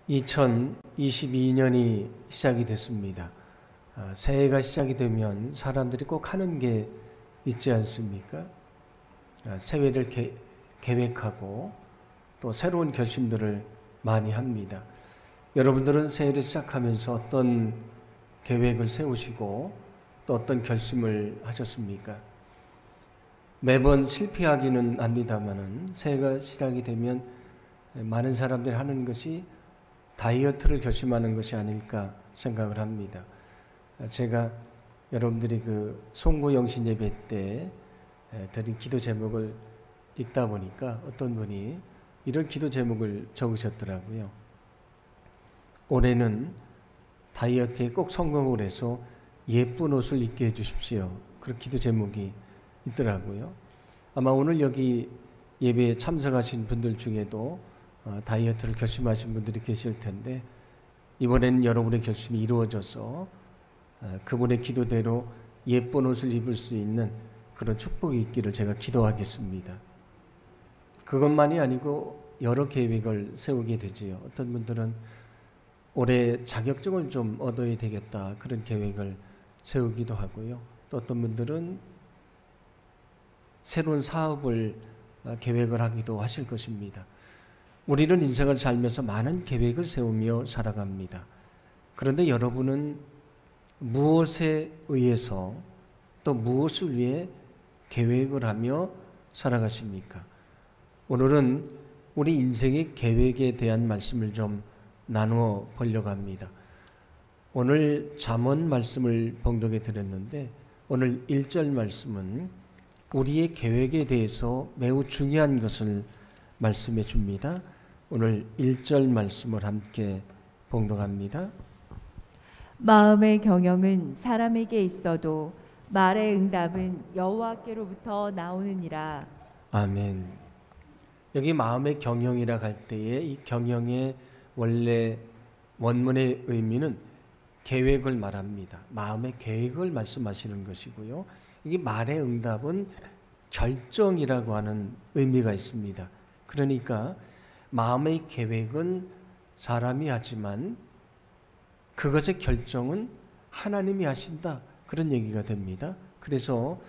2022년이 시작이 됐습니다. 새해가 시작이 되면 사람들이 꼭 하는 게 있지 않습니까? 새해를 계획하고 또 새로운 결심들을 많이 합니다. 여러분들은 새해를 시작하면서 어떤 계획을 세우시고 또 어떤 결심을 하셨습니까? 매번 실패하기는 합니다만은 새해가 시작이 되면 많은 사람들이 하는 것이 다이어트를 결심하는 것이 아닐까 생각을 합니다. 제가 여러분들이 그 송구영신 예배 때 드린 기도 제목을 읽다 보니까 어떤 분이 이런 기도 제목을 적으셨더라고요. 올해는 다이어트에 꼭 성공을 해서 예쁜 옷을 입게 해주십시오. 그런 기도 제목이 있더라고요. 아마 오늘 여기 예배에 참석하신 분들 중에도 다이어트를 결심하신 분들이 계실 텐데 이번에는 여러분의 결심이 이루어져서 그분의 기도대로 예쁜 옷을 입을 수 있는 그런 축복이 있기를 제가 기도하겠습니다. 그것만이 아니고 여러 계획을 세우게 되지요. 어떤 분들은 올해 자격증을 좀 얻어야 되겠다 그런 계획을 세우기도 하고요. 또 어떤 분들은 새로운 사업을 계획을 하기도 하실 것입니다. 우리는 인생을 살면서 많은 계획을 세우며 살아갑니다. 그런데 여러분은 무엇에 의해서 또 무엇을 위해 계획을 하며 살아가십니까? 오늘은 우리 인생의 계획에 대한 말씀을 좀 나누어 보려고 합니다. 오늘 잠언 말씀을 봉독해 드렸는데 오늘 1절 말씀은 우리의 계획에 대해서 매우 중요한 것을 말씀해 줍니다. 오늘 1절 말씀을 함께 봉독합니다. 마음의 경영은 사람에게 있어도 말의 응답은 여호와께로부터 나오느니라. 아멘. 여기 마음의 경영이라 할 때에 이 경영의 원래 원문의 의미는 계획을 말합니다. 마음의 계획을 말씀하시는 것이고요. 이 말의 응답은 결정이라고 하는 의미가 있습니다. 그러니까 마음의 계획은 사람이 하지만 그것의 결정은 하나님이 하신다. 그런 얘기가 됩니다. 그래서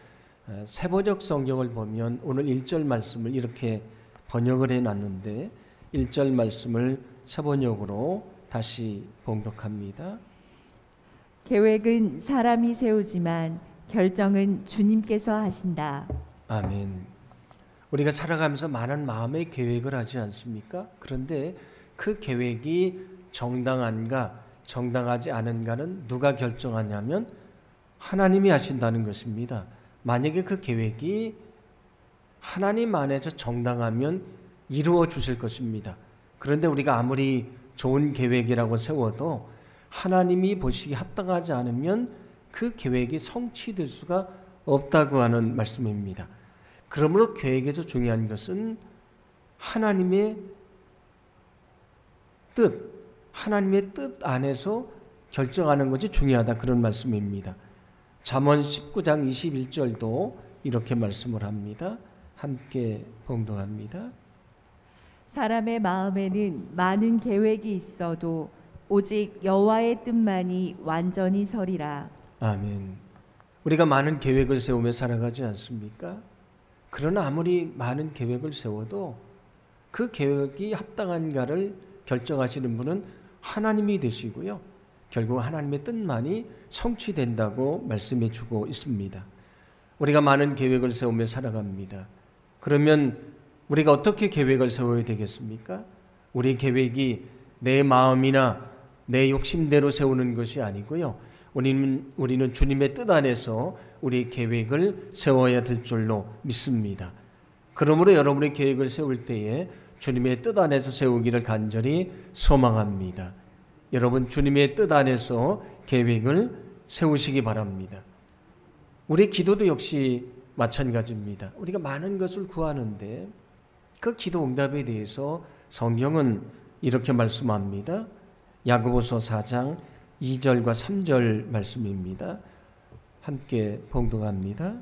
세번역 성경을 보면 오늘 1절 말씀을 이렇게 번역을 해놨는데 1절 말씀을 세번역으로 다시 봉독합니다. 계획은 사람이 세우지만 결정은 주님께서 하신다. 아멘. 우리가 살아가면서 많은 마음의 계획을 하지 않습니까? 그런데 그 계획이 정당한가 정당하지 않은가는 누가 결정하냐면 하나님이 하신다는 것입니다. 만약에 그 계획이 하나님 안에서 정당하면 이루어 주실 것입니다. 그런데 우리가 아무리 좋은 계획이라고 세워도 하나님이 보시기에 합당하지 않으면 그 계획이 성취될 수가 없다고 하는 말씀입니다. 그러므로 계획에서 중요한 것은 하나님의 뜻 안에서 결정하는 것이 중요하다 그런 말씀입니다. 잠언 19장 21절도 이렇게 말씀을 합니다. 함께 봉독합니다. 사람의 마음에는 많은 계획이 있어도 오직 여호와의 뜻만이 완전히 서리라. 아멘. 우리가 많은 계획을 세우며 살아가지 않습니까? 그러나 아무리 많은 계획을 세워도 그 계획이 합당한가를 결정하시는 분은 하나님이 되시고요. 결국 하나님의 뜻만이 성취된다고 말씀해 주고 있습니다. 우리가 많은 계획을 세우며 살아갑니다. 그러면 우리가 어떻게 계획을 세워야 되겠습니까? 우리 계획이 내 마음이나 내 욕심대로 세우는 것이 아니고요. 우리는 주님의 뜻 안에서 우리 계획을 세워야 될 줄로 믿습니다. 그러므로 여러분의 계획을 세울 때에 주님의 뜻 안에서 세우기를 간절히 소망합니다. 여러분 주님의 뜻 안에서 계획을 세우시기 바랍니다. 우리 기도도 역시 마찬가지입니다. 우리가 많은 것을 구하는데 그 기도 응답에 대해서 성경은 이렇게 말씀합니다. 야고보서 4장 2절과 3절 말씀입니다. 함께 봉독합니다.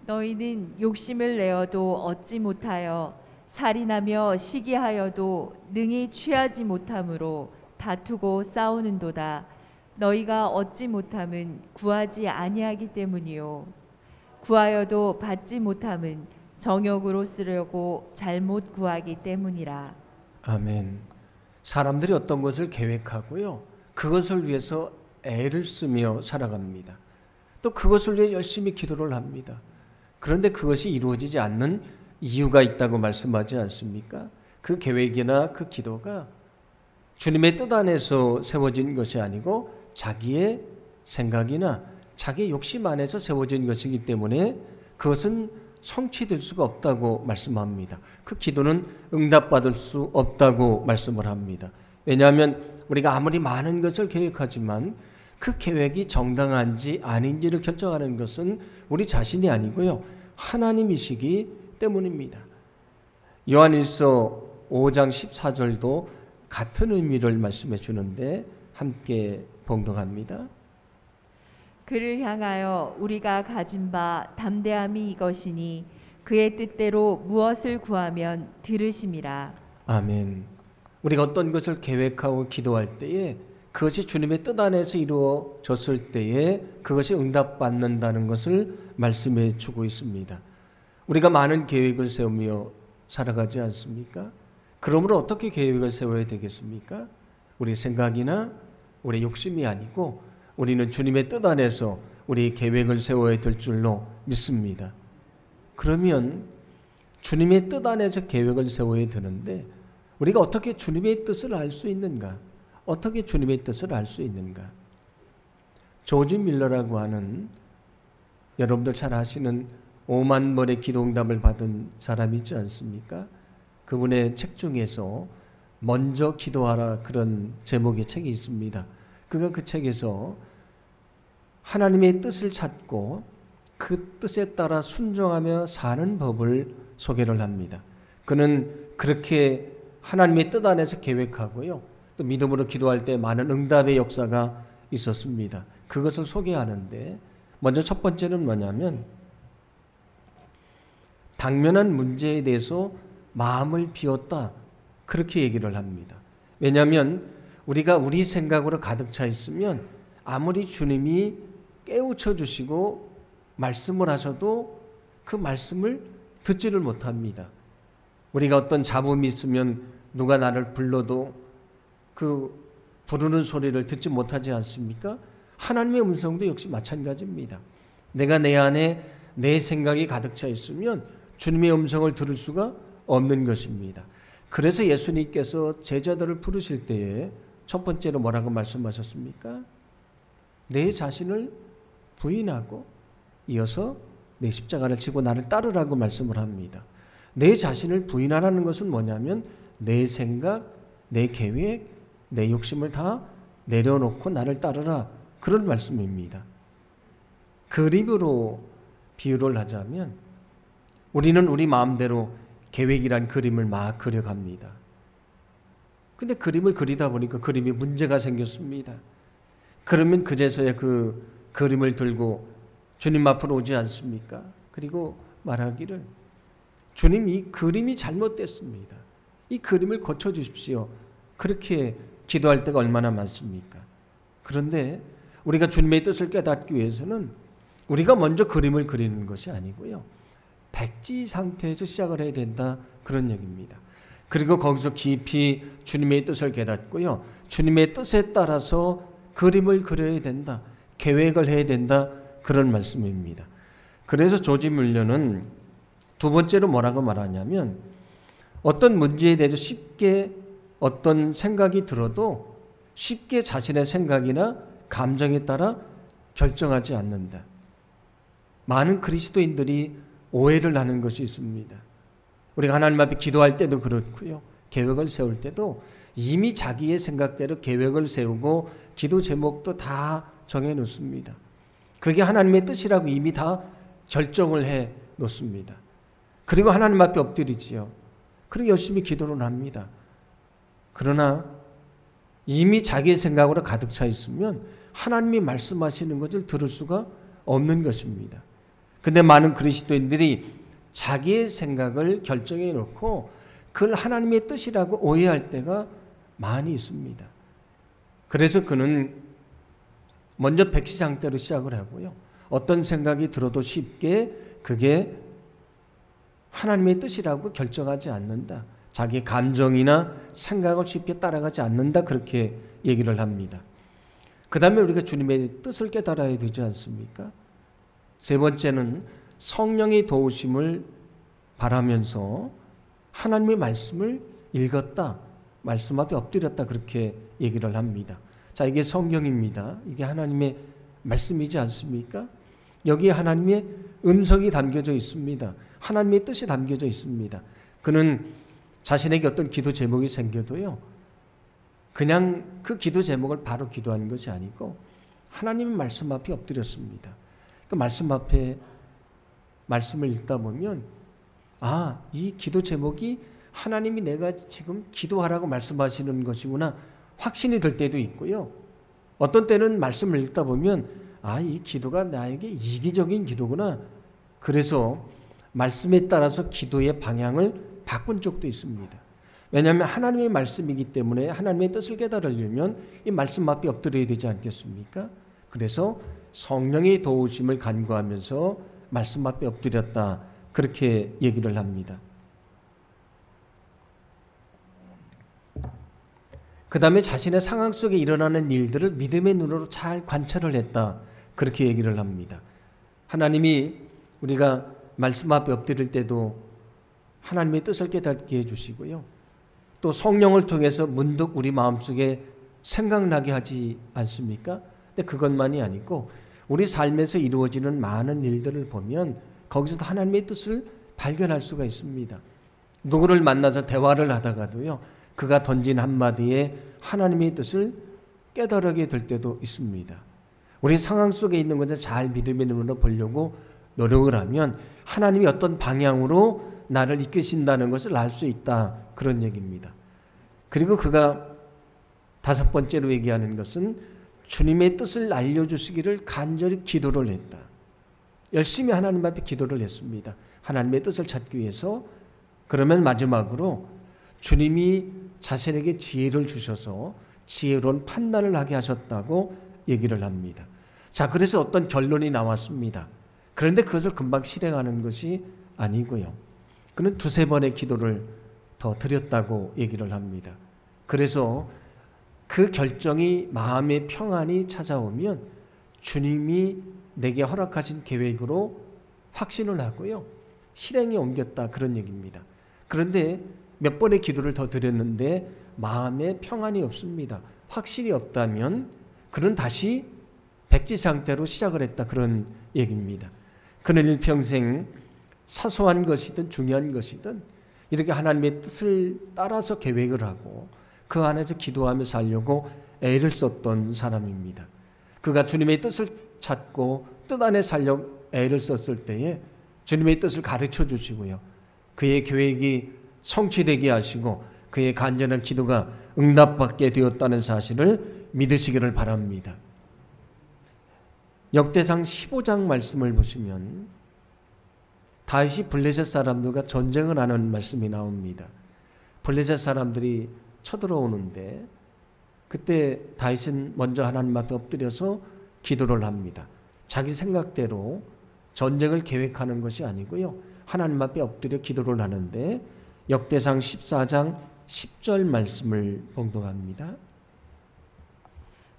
너희는 욕심을 내어도 얻지 못하여 살인하며 시기하여도 능히 취하지 못함으로 다투고 싸우는도다. 너희가 얻지 못함은 구하지 아니하기 때문이요 구하여도 받지 못함은 정욕으로 쓰려고 잘못 구하기 때문이라. 아멘. 사람들이 어떤 것을 계획하고요, 그것을 위해서 애를 쓰며 살아갑니다. 또 그것을 위해 열심히 기도를 합니다. 그런데 그것이 이루어지지 않는 이유가 있다고 말씀하지 않습니까? 그 계획이나 그 기도가 주님의 뜻 안에서 세워진 것이 아니고 자기의 생각이나 자기의 욕심 안에서 세워진 것이기 때문에 그것은 성취될 수가 없다고 말씀합니다. 그 기도는 응답받을 수 없다고 말씀을 합니다. 왜냐하면 우리가 아무리 많은 것을 계획하지만 그 계획이 정당한지 아닌지를 결정하는 것은 우리 자신이 아니고요, 하나님이시기 때문입니다. 요한일서 5장 14절도 같은 의미를 말씀해 주는데 함께 봉독합니다. 그를 향하여 우리가 가진 바 담대함이 이것이니 그의 뜻대로 무엇을 구하면 들으심이라. 아멘. 우리가 어떤 것을 계획하고 기도할 때에 그것이 주님의 뜻 안에서 이루어졌을 때에 그것이 응답받는다는 것을 말씀해 주고 있습니다. 우리가 많은 계획을 세우며 살아가지 않습니까? 그러므로 어떻게 계획을 세워야 되겠습니까? 우리 생각이나 우리 욕심이 아니고 우리는 주님의 뜻 안에서 우리 계획을 세워야 될 줄로 믿습니다. 그러면 주님의 뜻 안에서 계획을 세워야 되는데 우리가 어떻게 주님의 뜻을 알 수 있는가? 어떻게 주님의 뜻을 알 수 있는가? 조지 밀러라고 하는, 여러분들 잘 아시는 5만 번의 기도응답을 받은 사람이 있지 않습니까? 그분의 책 중에서 먼저 기도하라, 그런 제목의 책이 있습니다. 그가 그 책에서 하나님의 뜻을 찾고 그 뜻에 따라 순종하며 사는 법을 소개를 합니다. 그는 그렇게 하나님의 뜻 안에서 계획하고요, 또 믿음으로 기도할 때 많은 응답의 역사가 있었습니다. 그것을 소개하는데 먼저 첫 번째는 뭐냐면 당면한 문제에 대해서 마음을 비웠다, 그렇게 얘기를 합니다. 왜냐하면 우리가 우리 생각으로 가득 차 있으면 아무리 주님이 깨우쳐 주시고 말씀을 하셔도 그 말씀을 듣지를 못합니다. 우리가 어떤 잡음이 있으면 누가 나를 불러도 그 부르는 소리를 듣지 못하지 않습니까? 하나님의 음성도 역시 마찬가지입니다. 내가 내 안에 내 생각이 가득 차 있으면 주님의 음성을 들을 수가 없는 것입니다. 그래서 예수님께서 제자들을 부르실 때에 첫 번째로 뭐라고 말씀하셨습니까? 내 자신을 부인하고 이어서 내 십자가를 지고 나를 따르라고 말씀을 합니다. 내 자신을 부인하라는 것은 뭐냐면 내 생각, 내 계획, 내 욕심을 다 내려놓고 나를 따르라, 그런 말씀입니다. 그림으로 비유를 하자면 우리는 우리 마음대로 계획이란 그림을 막 그려갑니다. 근데 그림을 그리다 보니까 그림이 문제가 생겼습니다. 그러면 그제서야 그 그림을 들고 주님 앞으로 오지 않습니까? 그리고 말하기를, 주님, 이 그림이 잘못됐습니다. 이 그림을 고쳐주십시오. 그렇게 기도할 때가 얼마나 많습니까? 그런데 우리가 주님의 뜻을 깨닫기 위해서는 우리가 먼저 그림을 그리는 것이 아니고요, 백지 상태에서 시작을 해야 된다, 그런 얘기입니다. 그리고 거기서 깊이 주님의 뜻을 깨닫고요, 주님의 뜻에 따라서 그림을 그려야 된다, 계획을 해야 된다, 그런 말씀입니다. 그래서 조지 밀러는 두 번째로 뭐라고 말하냐면 어떤 문제에 대해서 쉽게 어떤 생각이 들어도 쉽게 자신의 생각이나 감정에 따라 결정하지 않는다. 많은 그리스도인들이 오해를 하는 것이 있습니다. 우리가 하나님 앞에 기도할 때도 그렇고요, 계획을 세울 때도 이미 자기의 생각대로 계획을 세우고 기도 제목도 다 정해 놓습니다. 그게 하나님의 뜻이라고 이미 다 결정을 해 놓습니다. 그리고 하나님 앞에 엎드리지요. 그리고 열심히 기도를 합니다. 그러나 이미 자기의 생각으로 가득 차 있으면 하나님이 말씀하시는 것을 들을 수가 없는 것입니다. 근데 많은 그리스도인들이 자기의 생각을 결정해 놓고 그걸 하나님의 뜻이라고 오해할 때가 많이 있습니다. 그래서 그는 먼저 백지장대로 시작을 하고요. 어떤 생각이 들어도 쉽게 그게 하나님의 뜻이라고 결정하지 않는다. 자기 감정이나 생각을 쉽게 따라가지 않는다. 그렇게 얘기를 합니다. 그 다음에 우리가 주님의 뜻을 깨달아야 되지 않습니까? 세 번째는 성령의 도우심을 바라면서 하나님의 말씀을 읽었다. 말씀 앞에 엎드렸다. 그렇게 얘기를 합니다. 자, 이게 성경입니다. 이게 하나님의 말씀이지 않습니까? 여기에 하나님의 음성이 담겨져 있습니다. 하나님의 뜻이 담겨져 있습니다. 그는 자신에게 어떤 기도 제목이 생겨도요, 그냥 그 기도 제목을 바로 기도한 것이 아니고 하나님의 말씀 앞에 엎드렸습니다. 그 말씀 앞에 말씀을 읽다 보면 이 기도 제목이 하나님이 내가 지금 기도하라고 말씀하시는 것이구나 확신이 들 때도 있고요. 어떤 때는 말씀을 읽다 보면 이 기도가 나에게 이기적인 기도구나. 그래서 말씀에 따라서 기도의 방향을 바꾼 적도 있습니다. 왜냐하면 하나님의 말씀이기 때문에 하나님의 뜻을 깨달으려면 이 말씀 앞에 엎드려야 되지 않겠습니까? 그래서 성령의 도우심을 간구하면서 말씀 앞에 엎드렸다. 그렇게 얘기를 합니다. 그 다음에 자신의 상황 속에 일어나는 일들을 믿음의 눈으로 잘 관찰을 했다. 그렇게 얘기를 합니다. 하나님이 우리가 말씀 앞에 엎드릴 때도 하나님의 뜻을 깨닫게 해주시고요. 또 성령을 통해서 문득 우리 마음속에 생각나게 하지 않습니까? 근데 그것만이 아니고 우리 삶에서 이루어지는 많은 일들을 보면 거기서도 하나님의 뜻을 발견할 수가 있습니다. 누구를 만나서 대화를 하다가도요, 그가 던진 한마디에 하나님의 뜻을 깨달게 될 때도 있습니다. 우리 상황 속에 있는 것을 잘 믿음의 눈으로 보려고 노력을 하면 하나님이 어떤 방향으로 나를 이끄신다는 것을 알 수 있다. 그런 얘기입니다. 그리고 그가 다섯 번째로 얘기하는 것은 주님의 뜻을 알려주시기를 간절히 기도를 했다. 열심히 하나님 앞에 기도를 했습니다. 하나님의 뜻을 찾기 위해서. 그러면 마지막으로 주님이 자신에게 지혜를 주셔서 지혜로운 판단을 하게 하셨다고 얘기를 합니다. 자, 그래서 어떤 결론이 나왔습니다. 그런데 그것을 금방 실행하는 것이 아니고요. 그는 두세 번의 기도를 더 드렸다고 얘기를 합니다. 그래서 그 결정이 마음의 평안이 찾아오면 주님이 내게 허락하신 계획으로 확신을 하고요. 실행에 옮겼다. 그런 얘기입니다. 그런데 몇 번의 기도를 더 드렸는데 마음에 평안이 없습니다. 확실히 없다면 그는 다시 백지 상태로 시작을 했다. 그런 얘기입니다. 그는 일평생 사소한 것이든 중요한 것이든 이렇게 하나님의 뜻을 따라서 계획을 하고 그 안에서 기도하며 살려고 애를 썼던 사람입니다. 그가 주님의 뜻을 찾고 뜻 안에 살려 애를 썼을 때에 주님의 뜻을 가르쳐 주시고요. 그의 계획이 성취되게 하시고 그의 간절한 기도가 응답받게 되었다는 사실을 믿으시기를 바랍니다. 역대상 15장 말씀을 보시면 다윗이 블레셋 사람들과 전쟁을 하는 말씀이 나옵니다. 블레셋 사람들이 쳐들어오는데 그때 다윗은 먼저 하나님 앞에 엎드려서 기도를 합니다. 자기 생각대로 전쟁을 계획하는 것이 아니고요. 하나님 앞에 엎드려 기도를 하는데 역대상 14장 10절 말씀을 봉독합니다.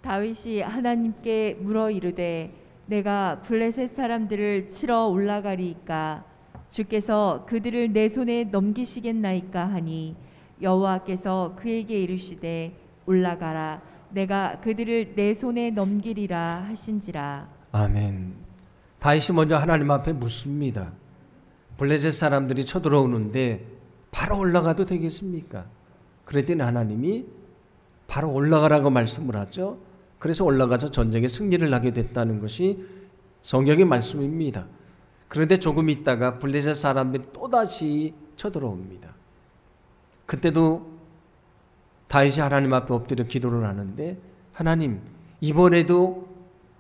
다윗이 하나님께 물어 이르되 내가 블레셋 사람들을 치러 올라가리이까 주께서 그들을 내 손에 넘기시겠나이까 하니 여호와께서 그에게 이르시되 올라가라 내가 그들을 내 손에 넘기리라 하신지라. 아멘. 다윗이 먼저 하나님 앞에 묻습니다. 블레셋 사람들이 쳐들어오는데 바로 올라가도 되겠습니까? 그랬더니 하나님이 바로 올라가라고 말씀을 하죠. 그래서 올라가서 전쟁에 승리를 하게 됐다는 것이 성경의 말씀입니다. 그런데 조금 있다가 블레셋 사람들이 또다시 쳐들어옵니다. 그때도 다윗이 하나님 앞에 엎드려 기도를 하는데 하나님 이번에도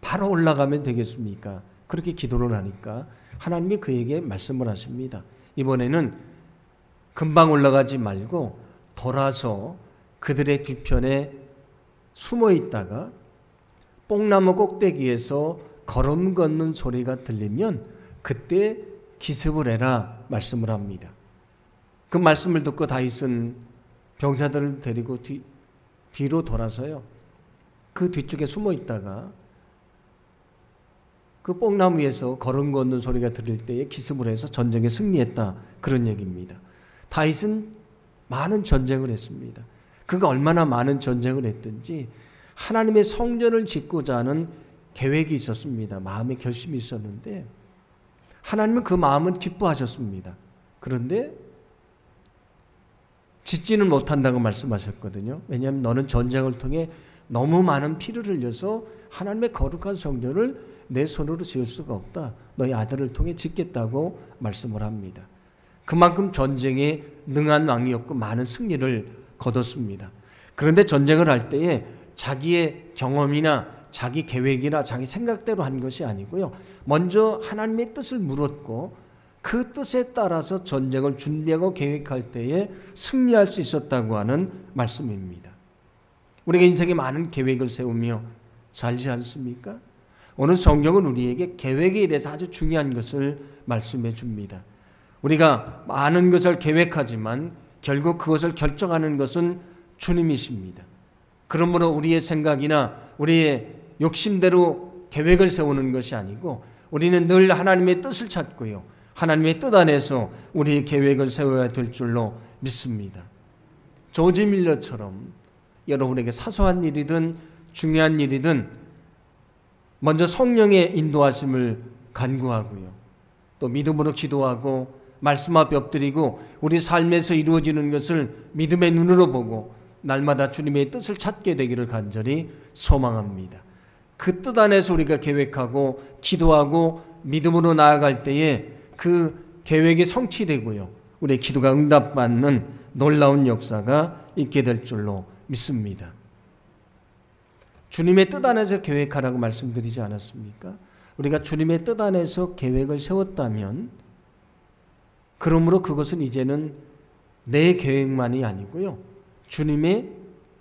바로 올라가면 되겠습니까? 그렇게 기도를 하니까 하나님이 그에게 말씀을 하십니다. 이번에는 금방 올라가지 말고 돌아서 그들의 뒤편에 숨어 있다가 뽕나무 꼭대기에서 걸음 걷는 소리가 들리면 그때 기습을 해라 말씀을 합니다. 그 말씀을 듣고 다윗은 병사들을 데리고 뒤로 돌아서요. 그 뒤쪽에 숨어 있다가 그 뽕나무에서 걸음 걷는 소리가 들릴 때에 기습을 해서 전쟁에 승리했다. 그런 얘기입니다. 다윗은 많은 전쟁을 했습니다. 그가 얼마나 많은 전쟁을 했든지 하나님의 성전을 짓고자 하는 계획이 있었습니다. 마음의 결심이 있었는데 하나님은 그 마음은 기뻐하셨습니다. 그런데 짓지는 못한다고 말씀하셨거든요. 왜냐하면 너는 전쟁을 통해 너무 많은 피를 흘려서 하나님의 거룩한 성전을 내 손으로 지을 수가 없다. 너희 아들을 통해 짓겠다고 말씀을 합니다. 그만큼 전쟁에 능한 왕이었고 많은 승리를 거뒀습니다. 그런데 전쟁을 할 때에 자기의 경험이나 자기 계획이나 자기 생각대로 한 것이 아니고요. 먼저 하나님의 뜻을 물었고 그 뜻에 따라서 전쟁을 준비하고 계획할 때에 승리할 수 있었다고 하는 말씀입니다. 우리가 인생에 많은 계획을 세우며 살지 않습니까? 오늘 성경은 우리에게 계획에 대해서 아주 중요한 것을 말씀해 줍니다. 우리가 많은 것을 계획하지만 결국 그것을 결정하는 것은 주님이십니다. 그러므로 우리의 생각이나 우리의 욕심대로 계획을 세우는 것이 아니고 우리는 늘 하나님의 뜻을 찾고요. 하나님의 뜻 안에서 우리의 계획을 세워야 될 줄로 믿습니다. 조지 밀러처럼 여러분에게 사소한 일이든 중요한 일이든 먼저 성령의 인도하심을 간구하고요. 또 믿음으로 기도하고 말씀 앞에 엎드리고 우리 삶에서 이루어지는 것을 믿음의 눈으로 보고 날마다 주님의 뜻을 찾게 되기를 간절히 소망합니다. 그 뜻 안에서 우리가 계획하고 기도하고 믿음으로 나아갈 때에 그 계획이 성취되고요. 우리의 기도가 응답받는 놀라운 역사가 있게 될 줄로 믿습니다. 주님의 뜻 안에서 계획하라고 말씀드리지 않았습니까? 우리가 주님의 뜻 안에서 계획을 세웠다면 그러므로 그것은 이제는 내 계획만이 아니고요. 주님의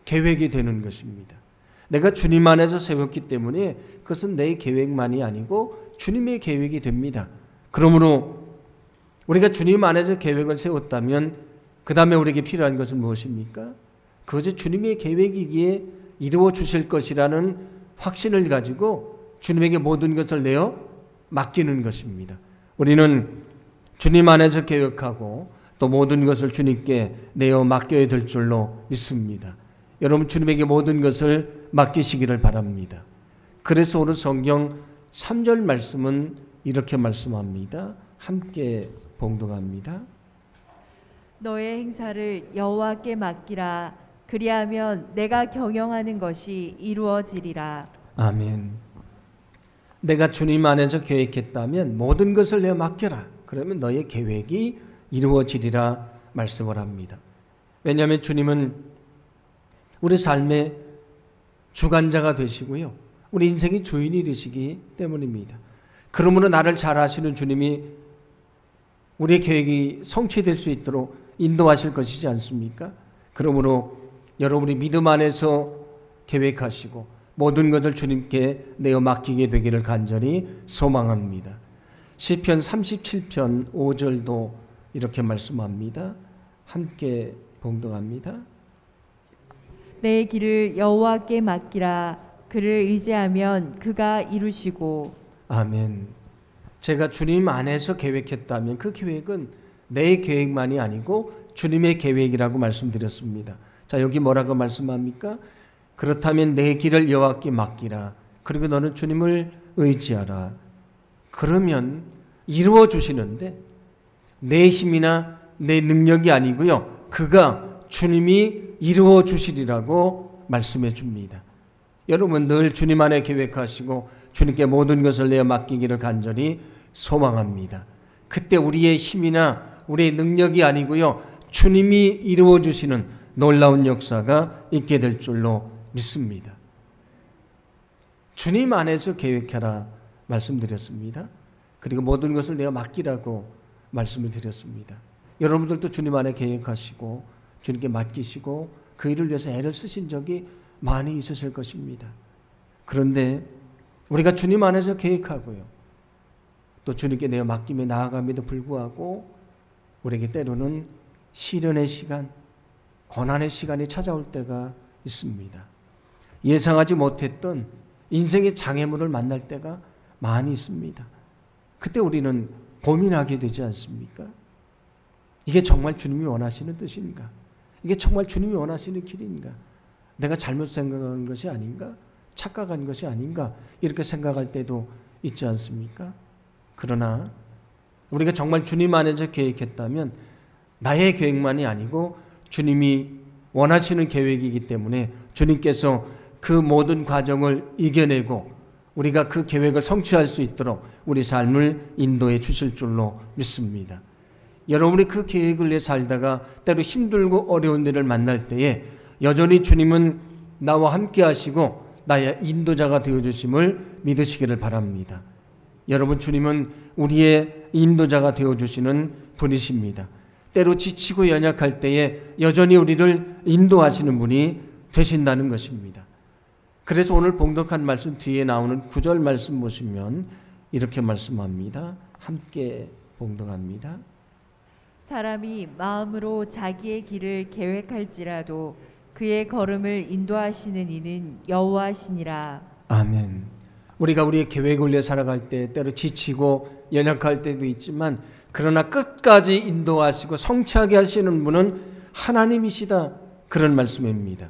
계획이 되는 것입니다. 내가 주님 안에서 세웠기 때문에 그것은 내 계획만이 아니고 주님의 계획이 됩니다. 그러므로 우리가 주님 안에서 계획을 세웠다면 그 다음에 우리에게 필요한 것은 무엇입니까? 그것이 주님의 계획이기에 이루어 주실 것이라는 확신을 가지고 주님에게 모든 것을 내어 맡기는 것입니다. 우리는 주님 안에서 계획하고 또 모든 것을 주님께 내어 맡겨야 될 줄로 믿습니다. 여러분 주님에게 모든 것을 맡기시기를 바랍니다. 그래서 오늘 성경 3절 말씀은 이렇게 말씀합니다. 함께 봉독합니다. 너의 행사를 여호와께 맡기라. 그리하면 내가 경영하는 것이 이루어지리라. 아멘. 내가 주님 안에서 계획했다면 모든 것을 내어 맡겨라. 그러면 너의 계획이 이루어지리라 말씀을 합니다. 왜냐하면 주님은 우리 삶의 주관자가 되시고요. 우리 인생의 주인이 되시기 때문입니다. 그러므로 나를 잘 아시는 주님이 우리의 계획이 성취될 수 있도록 인도하실 것이지 않습니까? 그러므로 여러분이 믿음 안에서 계획하시고 모든 것을 주님께 내어 맡기게 되기를 간절히 소망합니다. 시편 37편 5절도 이렇게 말씀합니다. 함께 봉독합니다. 내 길을 여호와께 맡기라. 그를 의지하면 그가 이루시고. 아멘. 제가 주님 안에서 계획했다면 그 계획은 내 계획만이 아니고 주님의 계획이라고 말씀드렸습니다. 자, 여기 뭐라고 말씀합니까? 그렇다면 내 길을 여호와께 맡기라. 그리고 너는 주님을 의지하라. 그러면 이루어 주시는데 내 힘이나 내 능력이 아니고요. 그가 주님이 이루어 주시리라고 말씀해 줍니다. 여러분 늘 주님 안에 계획하시고 주님께 모든 것을 내어 맡기기를 간절히 소망합니다. 그때 우리의 힘이나 우리의 능력이 아니고요. 주님이 이루어 주시는 놀라운 역사가 있게 될 줄로 믿습니다. 주님 안에서 계획하라 말씀드렸습니다. 그리고 모든 것을 내가 맡기라고 말씀을 드렸습니다. 여러분들도 주님 안에 계획하시고 주님께 맡기시고 그 일을 위해서 애를 쓰신 적이 많이 있으실 것입니다. 그런데 우리가 주님 안에서 계획하고요, 또 주님께 내어 맡김에 나아감에도 불구하고 우리에게 때로는 시련의 시간, 고난의 시간이 찾아올 때가 있습니다. 예상하지 못했던 인생의 장애물을 만날 때가 많이 있습니다. 그때 우리는 고민하게 되지 않습니까? 이게 정말 주님이 원하시는 뜻인가? 이게 정말 주님이 원하시는 길인가? 내가 잘못 생각한 것이 아닌가? 착각한 것이 아닌가? 이렇게 생각할 때도 있지 않습니까? 그러나 우리가 정말 주님 안에서 계획했다면 나의 계획만이 아니고 주님이 원하시는 계획이기 때문에 주님께서 그 모든 과정을 이겨내고 우리가 그 계획을 성취할 수 있도록 우리 삶을 인도해 주실 줄로 믿습니다. 여러분이 그 계획을 위해 살다가 때로 힘들고 어려운 일을 만날 때에 여전히 주님은 나와 함께 하시고 나의 인도자가 되어주심을 믿으시기를 바랍니다. 여러분, 주님은 우리의 인도자가 되어주시는 분이십니다. 때로 지치고 연약할 때에 여전히 우리를 인도하시는 분이 되신다는 것입니다. 그래서 오늘 봉독한 말씀 뒤에 나오는 9절 말씀 보시면 이렇게 말씀합니다. 함께 봉독합니다. 사람이 마음으로 자기의 길을 계획할지라도 그의 걸음을 인도하시는 이는 여호와시니라. 아멘. 우리가 우리의 계획을 위해 살아갈 때 때로 지치고 연약할 때도 있지만 그러나 끝까지 인도하시고 성취하게 하시는 분은 하나님이시다. 그런 말씀입니다.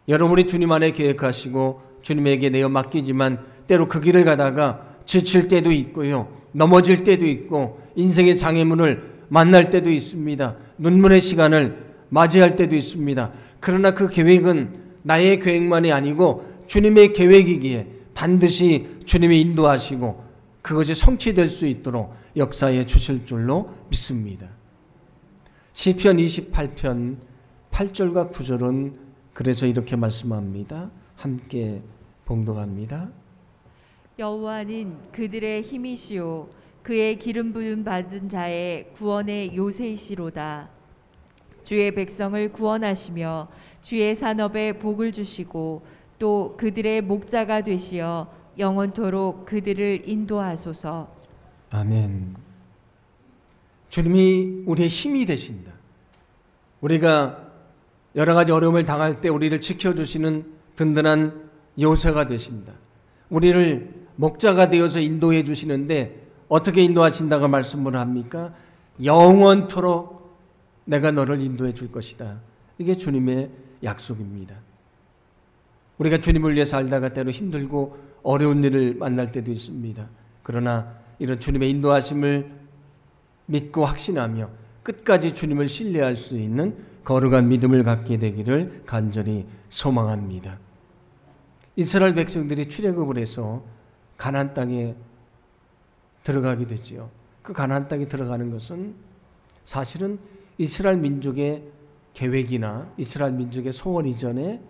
여러분이 주님 안에 계획하시고 주님에게 내어 맡기지만 때로 그 길을 가다가 지칠 때도 있고요, 넘어질 때도 있고 인생의 장애물을 만날 때도 있습니다. 눈물의 시간을 맞이할 때도 있습니다. 그러나 그 계획은 나의 계획만이 아니고 주님의 계획이기에 반드시 주님이 인도하시고 그것이 성취될 수 있도록 역사해 주실 줄로 믿습니다. 시편 28편 8절과 9절은 그래서 이렇게 말씀합니다. 함께 봉독합니다. 여호와는 그들의 힘이시요 그의 기름 부음 받은 자의 구원의 요새이시로다. 주의 백성을 구원하시며 주의 산업에 복을 주시고 또 그들의 목자가 되시어 영원토록 그들을 인도하소서. 아멘. 주님이 우리의 힘이 되신다. 우리가 여러 가지 어려움을 당할 때 우리를 지켜주시는 든든한 요새가 되신다. 우리를 목자가 되어서 인도해 주시는데 어떻게 인도하신다고 말씀을 합니까? 영원토록 내가 너를 인도해 줄 것이다. 이게 주님의 약속입니다. 우리가 주님을 위해 살다가 때로 힘들고 어려운 일을 만날 때도 있습니다. 그러나 이런 주님의 인도하심을 믿고 확신하며 끝까지 주님을 신뢰할 수 있는 거룩한 믿음을 갖게 되기를 간절히 소망합니다. 이스라엘 백성들이 출애굽을 해서 가나안 땅에 들어가게 되지요. 그 가나안 땅에 들어가는 것은 사실은 이스라엘 민족의 계획이나 이스라엘 민족의 소원 이전에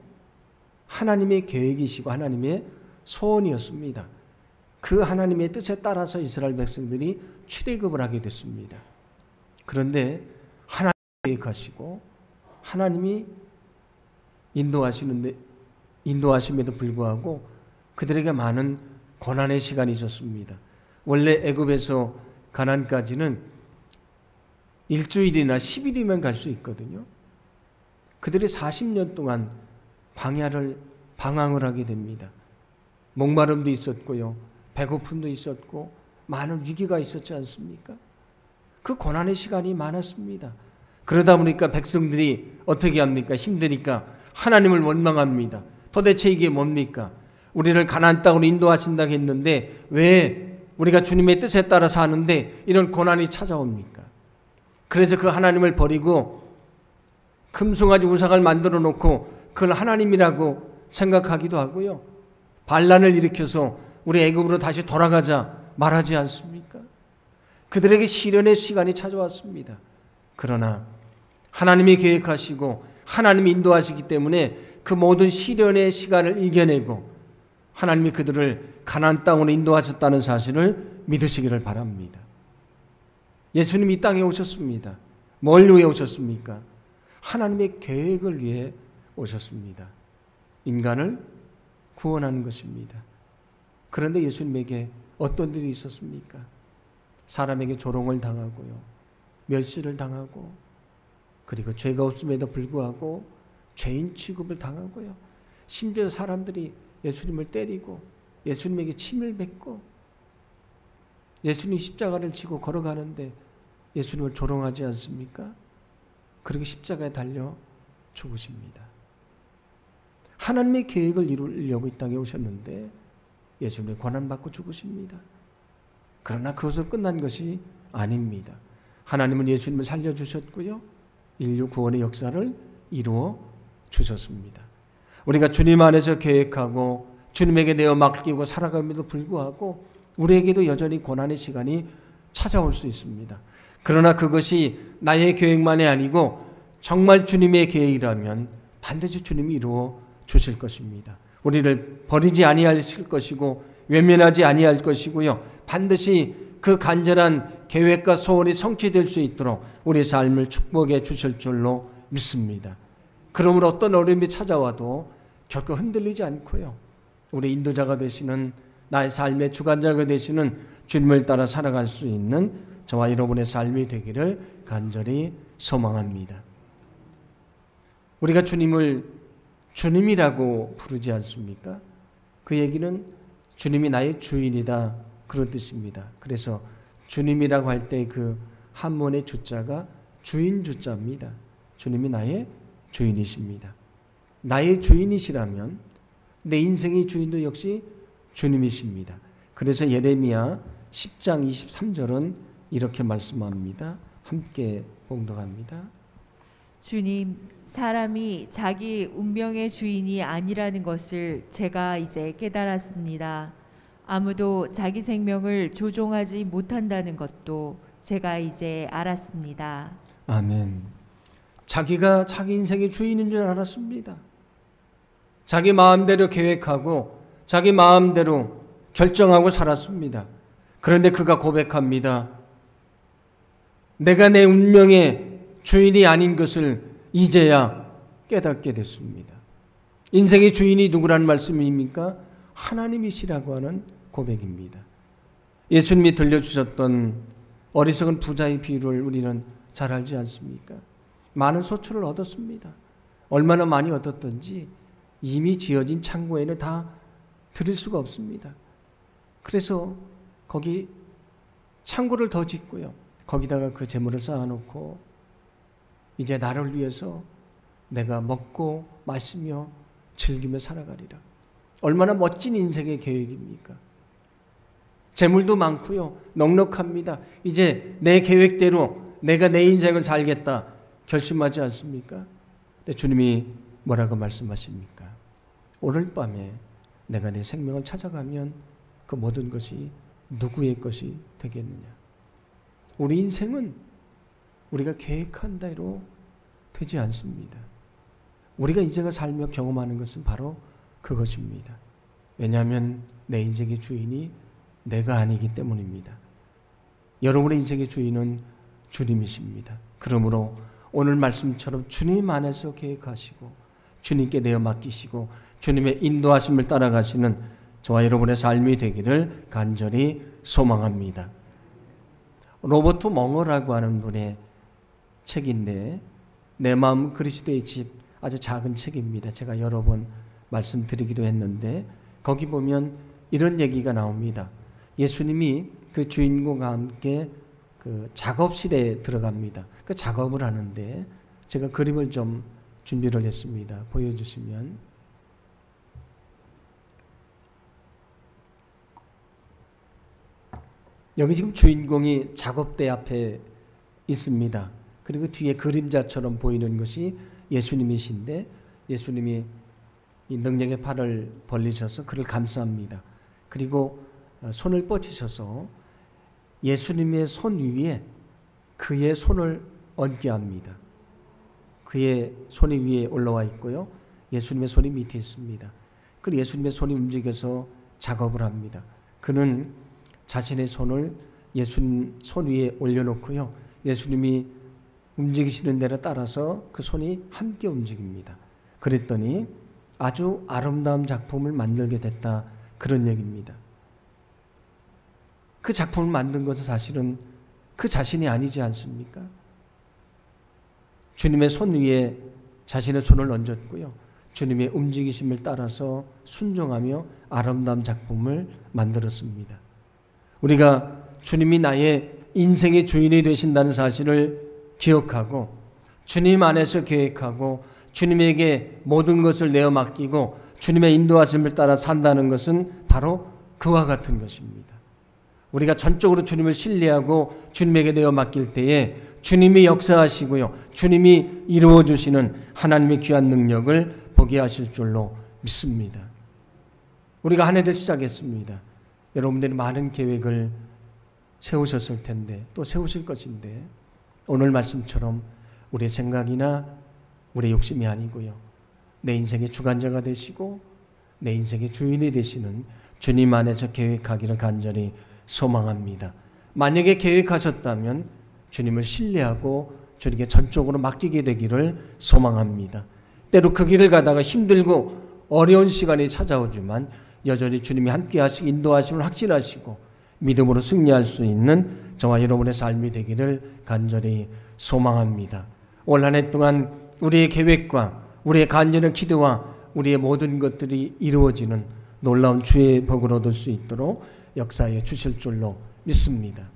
하나님의 계획이시고 하나님의 소원이었습니다. 그 하나님의 뜻에 따라서 이스라엘 백성들이 출애굽을 하게 됐습니다. 그런데 하나님이 계획하시고 하나님이 인도하심에도 불구하고 그들에게 많은 고난의 시간이 있었습니다. 원래 애굽에서 가나안까지는 일주일이나 10일이면 갈 수 있거든요. 그들이 40년 동안 방황을 하게 됩니다. 목마름도 있었고요, 배고픔도 있었고 많은 위기가 있었지 않습니까? 그 고난의 시간이 많았습니다. 그러다 보니까 백성들이 어떻게 합니까? 힘드니까 하나님을 원망합니다. 도대체 이게 뭡니까? 우리를 가나안 땅으로 인도하신다고 했는데 왜 우리가 주님의 뜻에 따라 사는데 이런 고난이 찾아옵니까? 그래서 그 하나님을 버리고 금송아지 우상을 만들어 놓고 그걸 하나님이라고 생각하기도 하고요, 반란을 일으켜서 우리 애굽으로 다시 돌아가자 말하지 않습니까? 그들에게 시련의 시간이 찾아왔습니다. 그러나 하나님이 계획하시고 하나님이 인도하시기 때문에 그 모든 시련의 시간을 이겨내고 하나님이 그들을 가나안 땅으로 인도하셨다는 사실을 믿으시기를 바랍니다. 예수님이 이 땅에 오셨습니다. 뭘 위해 오셨습니까? 하나님의 계획을 위해 오셨습니다. 인간을 구원하는 것입니다. 그런데 예수님에게 어떤 일이 있었습니까? 사람에게 조롱을 당하고요, 멸시를 당하고, 그리고 죄가 없음에도 불구하고 죄인 취급을 당하고요, 심지어 사람들이 예수님을 때리고 예수님에게 침을 뱉고, 예수님이 십자가를 지고 걸어가는데 예수님을 조롱하지 않습니까? 그렇게 십자가에 달려 죽으십니다. 하나님의 계획을 이루려고 이 땅에 오셨는데 예수님의 고난받고 죽으십니다. 그러나 그것으로 끝난 것이 아닙니다. 하나님은 예수님을 살려주셨고요, 인류 구원의 역사를 이루어 주셨습니다. 우리가 주님 안에서 계획하고 주님에게 내어 맡기고 살아감에도 불구하고 우리에게도 여전히 고난의 시간이 찾아올 수 있습니다. 그러나 그것이 나의 계획만이 아니고 정말 주님의 계획이라면 반드시 주님이 이루어 주실 것입니다. 우리를 버리지 아니하실 것이고 외면하지 아니할 것이고요, 반드시 그 간절한 계획과 소원이 성취될 수 있도록 우리 삶을 축복해 주실 줄로 믿습니다. 그러므로 어떤 어려움이 찾아와도 결코 흔들리지 않고요, 우리 인도자가 되시는, 나의 삶의 주관자가 되시는 주님을 따라 살아갈 수 있는 저와 여러분의 삶이 되기를 간절히 소망합니다. 우리가 주님을 주님이라고 부르지 않습니까? 그 얘기는 주님이 나의 주인이다, 그런 뜻입니다. 그래서 주님이라고 할 때 그 한문의 주자가 주인 주자입니다. 주님이 나의 주인이십니다. 나의 주인이시라면 내 인생의 주인도 역시 주님이십니다. 그래서 예레미야 10장 23절은 이렇게 말씀합니다. 함께 봉독합니다. 주님, 사람이 자기 운명의 주인이 아니라는 것을 제가 이제 깨달았습니다. 아무도 자기 생명을 조종하지 못한다는 것도 제가 이제 알았습니다. 아멘. 자기가 자기 인생의 주인인 줄 알았습니다. 자기 마음대로 계획하고 자기 마음대로 결정하고 살았습니다. 그런데 그가 고백합니다. 내가 내 운명의 주인이 아닌 것을 이제야 깨닫게 됐습니다. 인생의 주인이 누구라는 말씀입니까? 하나님이시라고 하는 고백입니다. 예수님이 들려주셨던 어리석은 부자의 비유를 우리는 잘 알지 않습니까? 많은 소출을 얻었습니다. 얼마나 많이 얻었던지 이미 지어진 창고에는 다 들일 수가 없습니다. 그래서 거기 창고를 더 짓고요, 거기다가 그 재물을 쌓아놓고 이제 나를 위해서 내가 먹고 마시며 즐기며 살아가리라. 얼마나 멋진 인생의 계획입니까? 재물도 많고요, 넉넉합니다. 이제 내 계획대로 내가 내 인생을 살겠다 결심하지 않습니까? 근데 주님이 뭐라고 말씀하십니까? 오늘 밤에 내가 내 생명을 찾아가면 그 모든 것이 누구의 것이 되겠느냐? 우리 인생은 우리가 계획한 대로 되지 않습니다. 우리가 인생을 살며 경험하는 것은 바로 그것입니다. 왜냐하면 내 인생의 주인이 내가 아니기 때문입니다. 여러분의 인생의 주인은 주님이십니다. 그러므로 오늘 말씀처럼 주님 안에서 계획하시고 주님께 내어 맡기시고 주님의 인도하심을 따라가시는 저와 여러분의 삶이 되기를 간절히 소망합니다. 로버트 멍어라고 하는 분의 책인데, 내 마음 그리스도의 집, 아주 작은 책입니다. 제가 여러 번 말씀드리기도 했는데 거기 보면 이런 얘기가 나옵니다. 예수님이 그 주인공과 함께 그 작업실에 들어갑니다. 그 작업을 하는데 제가 그림을 좀 준비를 했습니다. 보여주시면. 여기 지금 주인공이 작업대 앞에 있습니다. 그리고 뒤에 그림자처럼 보이는 것이 예수님이신데, 예수님이 이 능력의 팔을 벌리셔서 그를 감싸합니다. 그리고 손을 뻗치셔서 예수님의 손 위에 그의 손을 얹게 합니다. 그의 손이 위에 올라와 있고요, 예수님의 손이 밑에 있습니다. 그리고 예수님의 손이 움직여서 작업을 합니다. 그는 자신의 손을 예수님 손 위에 올려놓고요, 예수님이 움직이시는 대로 따라서 그 손이 함께 움직입니다. 그랬더니 아주 아름다운 작품을 만들게 됐다. 그런 얘기입니다. 그 작품을 만든 것은 사실은 그 자신이 아니지 않습니까? 주님의 손 위에 자신의 손을 얹었고요. 주님의 움직이심을 따라서 순종하며 아름다운 작품을 만들었습니다. 우리가 주님이 나의 인생의 주인이 되신다는 사실을 기억하고 주님 안에서 계획하고 주님에게 모든 것을 내어 맡기고 주님의 인도하심을 따라 산다는 것은 바로 그와 같은 것입니다. 우리가 전적으로 주님을 신뢰하고 주님에게 내어 맡길 때에 주님이 역사하시고요. 주님이 이루어 주시는 하나님의 귀한 능력을 보게 하실 줄로 믿습니다. 우리가 한 해를 시작했습니다. 여러분들이 많은 계획을 세우셨을 텐데 또 세우실 것인데 오늘 말씀처럼 우리의 생각이나 우리의 욕심이 아니고요. 내 인생의 주관자가 되시고 내 인생의 주인이 되시는 주님 안에서 계획하기를 간절히 소망합니다. 만약에 계획하셨다면 주님을 신뢰하고 주님께 전적으로 맡기게 되기를 소망합니다. 때로 그 길을 가다가 힘들고 어려운 시간이 찾아오지만 여전히 주님이 함께 하시고 인도하심을 확신하시고 믿음으로 승리할 수 있는 저와 여러분의 삶이 되기를 간절히 소망합니다. 올 한 해 동안 우리의 계획과 우리의 간절한 기도와 우리의 모든 것들이 이루어지는 놀라운 주의 복을 얻을 수 있도록 역사해 주실 줄로 믿습니다.